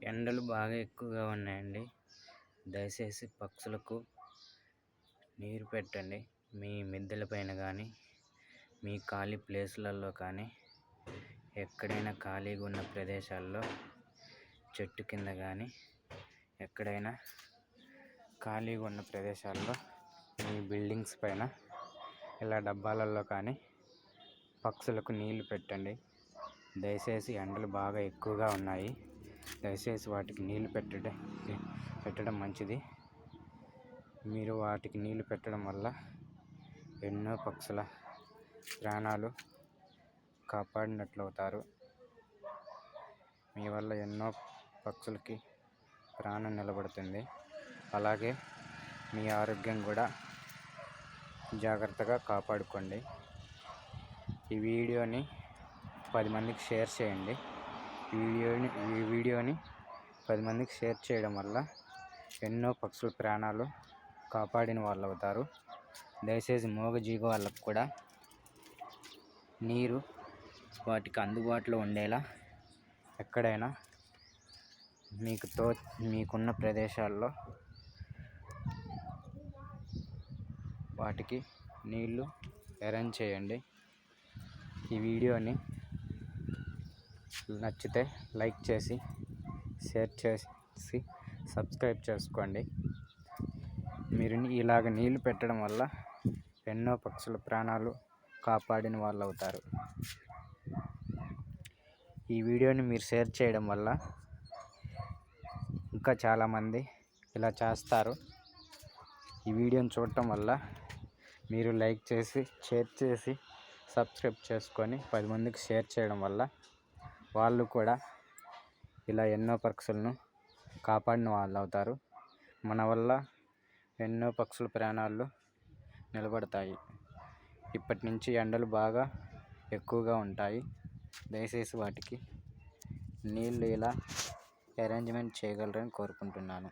ఎండలు బాగా ఎక్కువగా ఉన్నాయండి. దయచేసి పక్షులకు నీరు పెట్టండి. మీ మిద్దెల పైన కానీ, మీ ఖాళీ ప్లేసులలో కానీ, ఎక్కడైనా ఖాళీగా ఉన్న ప్రదేశాల్లో చెట్టు కింద కానీ, ఎక్కడైనా ఖాళీగా ఉన్న ప్రదేశాల్లో మీ బిల్డింగ్స్ పైన ఇలా డబ్బాలలో కానీ పక్షులకు నీళ్లు పెట్టండి. దయచేసి ఎండలు బాగా ఎక్కువగా ఉన్నాయి. దయచేసి వాటికి నీళ్లు పెట్టడం మంచిది. మీరు వాటికి నీళ్లు పెట్టడం వల్ల ఎన్నో పక్షుల ప్రాణాలు కాపాడినట్లు అవుతారు. మీ వల్ల ఎన్నో పక్షులకి ప్రాణం నిలబడుతుంది. అలాగే మీ ఆరోగ్యం కూడా జాగ్రత్తగా కాపాడుకోండి. ఈ వీడియోని 10 మందికి షేర్ చేయండి. ఈ వీడియోని 10 మందికి షేర్ చేయడం వల్ల ఎన్నో పక్షుల ప్రాణాలు కాపాడిన వాళ్ళు అవుతారు. దయచేసి మూగజీవి వాళ్ళకు కూడా నీరు వాటికి అందుబాటులో ఉండేలా ఎక్కడైనా మీకున్న ప్రదేశాల్లో వాటికి నీళ్లు అరేంజ్ చేయండి. ఈ వీడియోని నచ్చితే లైక్ చేసి, షేర్ చేసి, సబ్స్క్రైబ్ చేసుకోండి. మీరు ఇలాగ నీళ్లు పెట్టడం వల్ల ఎన్నో పక్షుల ప్రాణాలు కాపాడిన వాళ్ళు అవుతారు. ఈ వీడియోని మీరు షేర్ చేయడం వల్ల ఇంకా చాలామంది ఇలా చేస్తారు. ఈ వీడియోని చూడటం వల్ల మీరు లైక్ చేసి, షేర్ చేసి, సబ్స్క్రైబ్ చేసుకొని 10 మందికి షేర్ చేయడం వల్ల వాళ్ళు కూడా ఇలా ఎన్నో పక్షులను కాపాడిన వాళ్ళు అవుతారు. మన వల్ల ఎన్నో పక్షుల ప్రాణాలు నిలబడతాయి. ఇప్పటి నుంచి ఎండలు బాగా ఎక్కువగా ఉంటాయి. దయచేసి వాటికి నీళ్ళు ఇలా అరేంజ్మెంట్ చేయగలరని కోరుకుంటున్నాను.